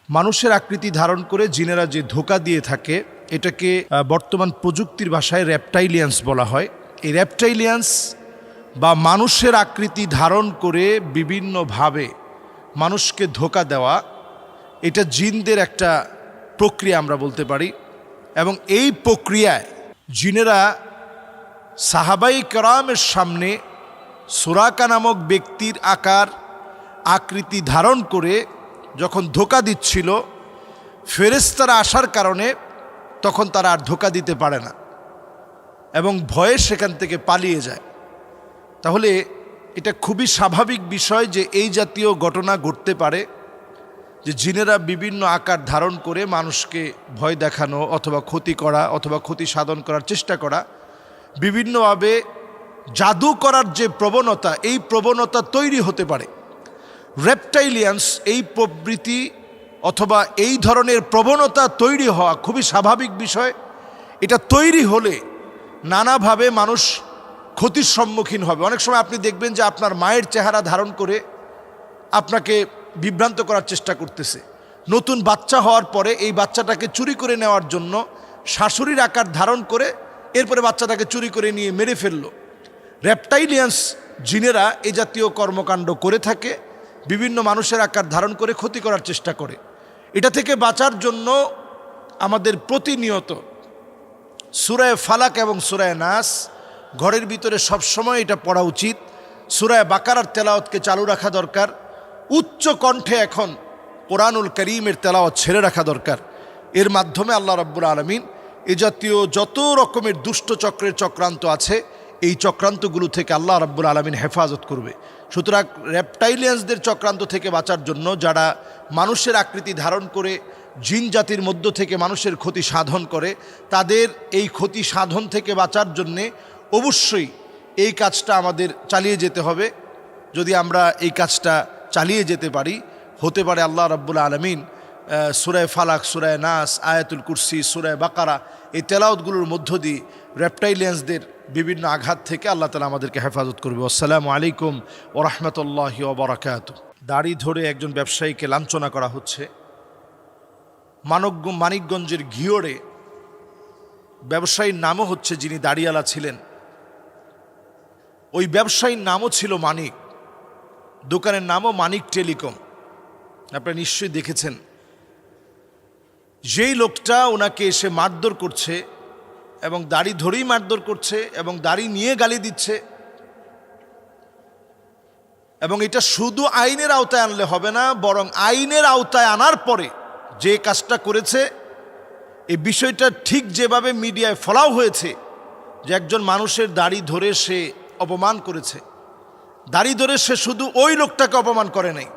মানুষের আকৃতি ধারণ করে জিনেরা যে ধোঁকা দিয়ে থাকে এটাকে বর্তমান প্রযুক্তির ভাষায় রেপটাইলিয়ান্স বলা হয়। এই রেপটাইলিয়ান্স বা মানুষের আকৃতি ধারণ করে বিভিন্নভাবে মানুষকে ধোঁকা দেওয়া, এটা জিনদের একটা প্রক্রিয়া আমরা বলতে পারি। এবং এই প্রক্রিয়ায় জিনেরা সাহাবাই কেরামের সামনে সুরাকা নামক ব্যক্তির আকৃতি ধারণ করে যখন ধোঁকা দিচ্ছিল, ফেরেশতারা আসার কারণে তখন তারা আর ধোঁকা দিতে পারে না এবং ভয়ে সেখান থেকে পালিয়ে যায়। তাহলে এটা খুবই স্বাভাবিক বিষয় যে এই জাতীয় ঘটনা ঘটতে পারে, যে জিনেরা বিভিন্ন আকার ধারণ করে মানুষকে ভয় দেখানো অথবা ক্ষতি করা অথবা ক্ষতি সাধন করার চেষ্টা করা, বিভিন্নভাবে জাদু করার যে প্রবণতা, এই প্রবণতা তৈরি হতে পারে। রেপটাইলিয়ান্স এই প্রবৃত্তি অথবা এই ধরনের প্রবণতা তৈরি হওয়া খুবই স্বাভাবিক বিষয়। এটা তৈরি হলে নানাভাবে মানুষ ক্ষতির সম্মুখীন হবে। অনেক সময় আপনি দেখবেন যে আপনার মায়ের চেহারা ধারণ করে আপনাকে বিভ্রান্ত করার চেষ্টা করতেছে। নতুন বাচ্চা হওয়ার পরে এই বাচ্চাটাকে চুরি করে নেওয়ার জন্য শাশুড়ির আকার ধারণ করে এরপরে বাচ্চাটাকে চুরি করে নিয়ে মেরে ফেলল। রেপটাইলিয়ান্স জিনেরা এই জাতীয় কর্মকাণ্ড করে থাকে, বিভিন্ন মানুষের আকার ধারণ করে ক্ষতি করার চেষ্টা করে। এটা থেকে বাঁচার জন্য আমাদের প্রতিনিয়ত সূরায়ে ফালাক এবং সূরায়ে নাস ঘরের ভিতরে সবসময় এটা পড়া উচিত। সূরায়ে বাকারার তেলাওয়াতকে চালু রাখা দরকার। উচ্চ কণ্ঠে এখন কোরআনুল কারীমের তেলাওয়াত ছেড়ে রাখা দরকার। এর মাধ্যমে আল্লাহ রাব্বুল আলামিন এ জাতীয় যত রকমের দুষ্ট চক্রের চক্রান্ত আছে, এই চক্রান্তগুলো থেকে আল্লাহ রাব্বুল আলামিন হেফাজত করবে। সুতরাং রেপটাইলিয়ান্সদের চক্রান্ত থেকে বাঁচার জন্য যারা মানুষের আকৃতি ধারণ করে জিন জাতির মধ্য থেকে মানুষের ক্ষতি সাধন করে, তাদের এই ক্ষতি সাধন থেকে বাঁচার জন্যে অবশ্যই এই কাজটা আমাদের চালিয়ে যেতে হবে। যদি আমরা এই কাজটা চালিয়ে যেতে পারি, হতে পারে আল্লাহ রাব্বুল আলামিন সূরায়ে ফালাক, সূরায়ে নাস, আয়াতুল কুরসি, সূরায়ে বাকারা এই তেলাওয়াতগুলোর মধ্য দিয়ে রেপটাইলিয়ান্সদের বিভিন্ন আঘাত থেকে আল্লাহ তাআলা আমাদেরকে হেফাজত করবে। আসসালামু আলাইকুম ওয়া রাহমাতুল্লাহি ওয়া বারাকাতুহু। দাড়ি ধরে একজন ব্যবসায়ীকে লাঞ্ছনা করা হচ্ছে। মানিকগঞ্জের ঘিওড়ে ব্যবসায়ীর নামও হচ্ছে, যিনি দাড়িওয়ালা ছিলেন, ওই ব্যবসায়ীর নামও ছিল মানিক, দোকানের নামও মানিক টেলিকম। আপনারা নিশ্চয়ই দেখেছেন। যেই লোকটা ওনাকে এসে মারধর করছে এবং দাড়ি ধরেই মারধর করছে এবং দাড়ি নিয়ে গালি দিচ্ছে, এবং এটা শুধু আইনের আওতায় আনলে হবে না, বরং আইনের আওতায় আনার পরে যে কাজটা করেছে, এই বিষয়টা ঠিক যেভাবে মিডিয়ায় ফলাও হয়েছে যে একজন মানুষের দাড়ি ধরে সে অপমান করেছে। দাড়ি ধরে সে শুধু ওই লোকটাকে অপমান করে নাই,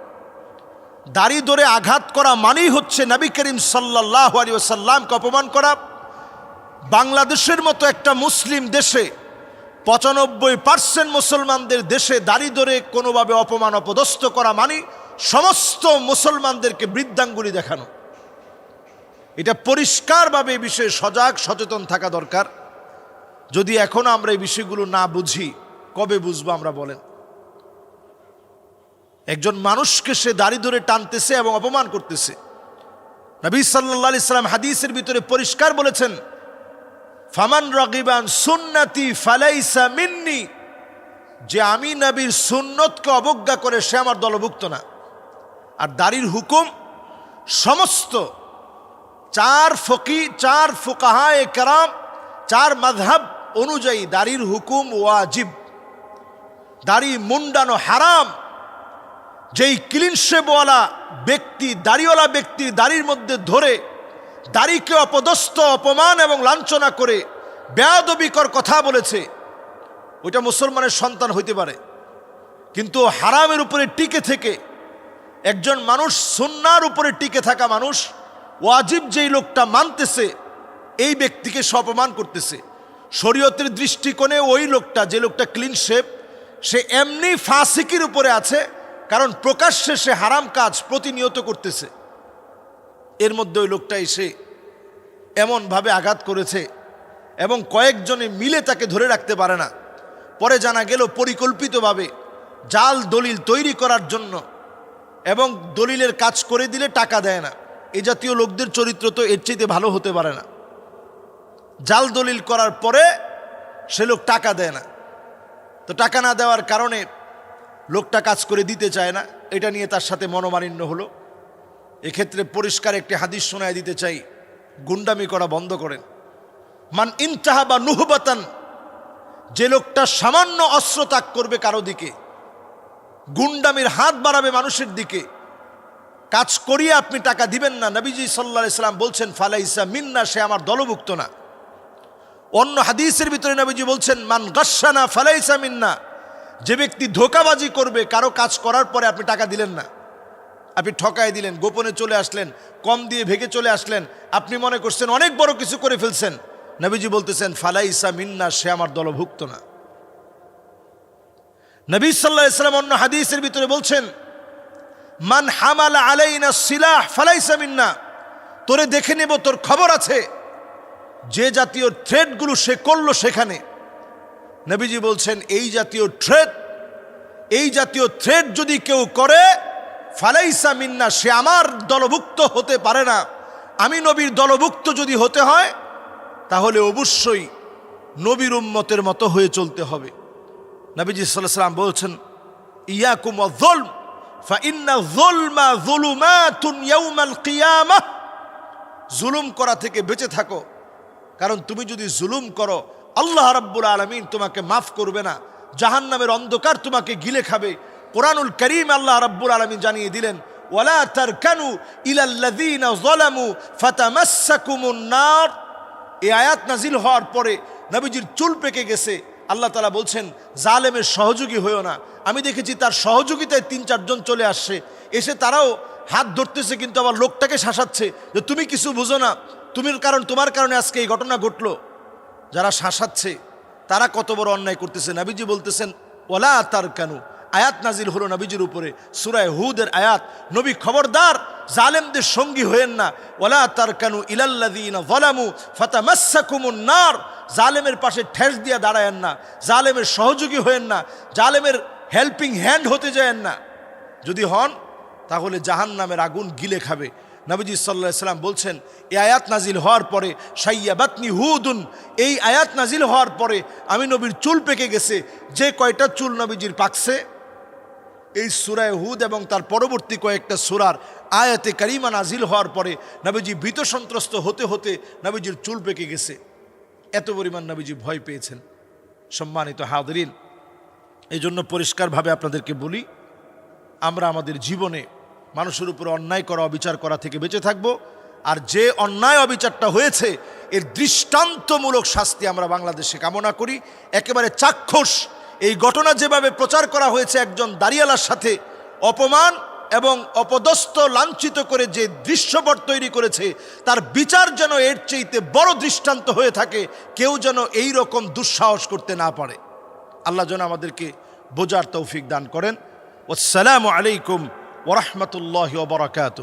দাড়ি ধরে আঘাত করা মানেই হচ্ছে নবী করিম সাল্লাল্লাহু আলাইহি ওয়াসাল্লামকে অপমান করা। বাংলাদেশের মতো একটা মুসলিম দেশে 95% মুসলমানদের দেশে দাড়ি ধরে কোনোভাবে অপমান অপদস্থ করা মানে সমস্ত মুসলমানদেরকে বৃদ্ধাঙ্গুলি দেখানো। এটা পরিষ্কারভাবে এই বিষয়ে সজাগ সচেতন থাকা দরকার। যদি এখনো আমরা এই বিষয়গুলো না বুঝি, কবে বুঝবো আমরা বলেন? একজন মানুষকে সে দাড়ি ধরে টানতেছে এবং অপমান করতেছে। নবী সাল্লাল্লাহু আলাইহি সাল্লাম হাদিসের ভিতরে পরিষ্কার বলেছেন, ফামান রাগিবান সুন্নতি ফালাইসা মিন্নি, যে আমি নবীর সুন্নতকে অবজ্ঞা করে সে আমার দলভুক্ত না। আর দাড়ির হুকুম সমস্ত চার ফুকাহায়ে কেরাম, 4 মাযহাব অনুযায়ী দাড়ির হুকুম ওয়াজিব। দাড়ি মুন্ডানো হারাম। যেই ক্লিন শেভওয়ালা ব্যক্তি, দাড়িওয়ালা ব্যক্তির দাড়ির মধ্যে ধরে দাড়িকে অপদস্থ, অপমান এবং লাঞ্ছনা করে বেয়াদবিকর কথা বলেছে, ওইটা মুসলমানের সন্তান হইতে পারে, কিন্তু হারামের উপরে টিকে থেকে একজন মানুষ, সুন্নাহর উপরে টিকে থাকা মানুষ, ওয়াজিব যেই লোকটা মানতেছে, এই ব্যক্তিকে সে অপমান করতেছে। শরীয়তের দৃষ্টিকোণে ওই লোকটা, যে লোকটা ক্লিন শেভ, সে এমনি ফাসিকির উপরে আছে, কারণ প্রকাশ্যে সে হারাম কাজ প্রতিনিয়ত করতেছে। এর মধ্যে ওই লোকটা এসে এমনভাবে আঘাত করেছে এবং কয়েকজনে মিলে তাকে ধরে রাখতে পারে না। পরে জানা গেল পরিকল্পিতভাবে জাল দলিল তৈরি করার জন্য, এবং দলিলের কাজ করে দিলে টাকা দেয় না, এই জাতীয় লোকদের চরিত্র তো এর চাইতে ভালো হতে পারে না। জাল দলিল করার পরে সে লোক টাকা দেয় না, তো টাকা না দেওয়ার কারণে লোকটা কাজ করে দিতে চায় না, এটা নিয়ে তার সাথে মনোমালিন্য হলো। এক্ষেত্রে পরিষ্কার একটি হাদিস শোনায় দিতে চাই, গুন্ডামি করা বন্ধ করেন। মান ইনতাহা বা নুহবাতান, যে লোকটা সামান্য অস্ত্র ত্যাগ করবে কারো দিকে, গুন্ডামির হাত বাড়াবে মানুষের দিকে, কাজ করিয়ে আপনি টাকা দিবেন না, নবীজি সাল্লাল্লাহু আলাইহি সাল্লাম বলছেন ফালাইসা মিন্না, সে আমার দলভুক্ত না। অন্য হাদিসের ভিতরে নবীজি বলছেন মান গাশশানা ফালাইসা মিন্না, যে ব্যক্তি ধোঁকাবাজি করবে, কারো কাজ করার পরে আপনি টাকা দিলেন না, আপনি ঠকায় দিলেন, গোপনে চলে আসলেন, কম দিয়ে ভেগে চলে আসলেন, আপনি মনে করছেন অনেক বড় কিছু করে ফেলছেন, নবীজি বলতেছেন ফালাইসা মিন্না, সে আমার দলভুক্ত না। নবী সাল্লাল্লাহু আলাইহি সাল্লাম অন্য হাদিসের ভিতরে বলছেন মান হামালা আলাইনা সিলাহ ফালাইসা মিন্না, তোরে দেখে নেব, তোর খবর আছে, যে জাতীয় থ্রেটগুলো সে করলো সেখানে, নবীজি বলছেন এই জাতীয় থ্রেট যদি কেউ করে ফালাইসা মিন্না, সে আমার দলভুক্ত হতে পারে না। আমি নবীর দলভুক্ত যদি হতে হয় তাহলে অবশ্যই নবীর উম্মতের মতো হয়ে চলতে হবে। নবীজি সাল্লাল্লাহু আলাইহি সাল্লাম বলছেন ইয়াকুম ওয়ায-যুলম ফাইন্না যুলমা যুলুমাতুন ইয়াউমাল কিয়ামাহ, জুলুম করা থেকে বেঁচে থাকো, কারণ তুমি যদি জুলুম করো আল্লাহ রাব্বুল আলামিন তোমাকে মাফ করবে না, জাহান্নামের অন্ধকার তোমাকে গিলে খাবে। কোরআনুল কারীম আল্লাহ রাব্বুল আলামিন জানিয়ে দিলেন ওয়ালা তারকানু ইলাল্লাযীনা যালামু ফাতামাসসাকুমুন নার। এই আয়াত নাজিল হওয়ার পরে নবীজির চুল পেকে গেছে। আল্লাহ তাআলা বলছেন জালেমের সহযোগী হইও না। আমি দেখেছি তার সহযোগিতায় ৩-৪ জন চলে আসছে, এসে তারাও হাত ধরতেছে, কিন্তু আবার লোকটাকে শাসাচ্ছে যে তুমি কিছু বুঝো না, তোমার কারণে আজকে এই ঘটনা ঘটলো। যারা শাসাচ্ছে তারা কত বড় অন্যায় করতেছে। নবীজি বলতেছেন ওয়ালা তারকানু, আয়াত নাজিল হলো নবীজির উপরে, সূরা হুদের আয়াত, নবী খবরদার জালেমদের সঙ্গী হয়েন না। ওয়ালা তারকানু ইলাল্লাযীনা যালামু ফাতামাসসাকুমুন নার, জালেমের পাশে ঠেস দিয়া দাঁড়ায়েন না, জালেমের সহযোগী হয়েন না, জালেমের হেল্পিং হ্যান্ড হতে যায়েন না। যদি হন তাহলে জাহান্নামের আগুন গিলে খাবে। নবীজি সাল্লাল্লাহু আলাইহি সাল্লাম বলছেন এই আয়াত নাজিল হওয়ার পরে শাইয়াবাতনি হুদুন, এই আয়াত নাজিল হওয়ার পরে আমি নবীর চুল পেকে গেছে। যে কয়টা চুল নবীজির পাকছে এই সূরা হুদ এবং তার পরবর্তী কয়েকটা সূরার আয়াতে কারিমা নাজিল হওয়ার পরে নবীজি ভীত সন্ত্রস্ত হতে হতে নবীজির চুল পেকে গেছে, এত পরিমাণ নবীজি ভয় পেয়েছেন। সম্মানিত হাজিরিন, এই জন্য পরিষ্কারভাবে আপনাদেরকে বলি, আমরা আমাদের জীবনে মানুষের উপর অন্যায় করা, অবিচার করা থেকে বেঁচে থাকব। আর যে অন্যায় অবিচারটা হয়েছে এর দৃষ্টান্তমূলক শাস্তি আমরা বাংলাদেশে কামনা করি। একেবারে চাক্ষুষ এই ঘটনা যেভাবে প্রচার করা হয়েছে, একজন দাড়িওয়ালার সাথে অপমান এবং অপদস্থ লাঞ্ছিত করে যে দৃশ্যপট তৈরি করেছে, তার বিচার যেন এর চাইতে বড় দৃষ্টান্ত হয়ে থাকে, কেউ যেন এই রকম দুঃসাহস করতে না পারে। আল্লাহ যেন আমাদেরকে বোঝার তৌফিক দান করেন। আসসালামু আলাইকুম ওয়া রাহমাতুল্লাহি ওয়া বারাকাতুহু।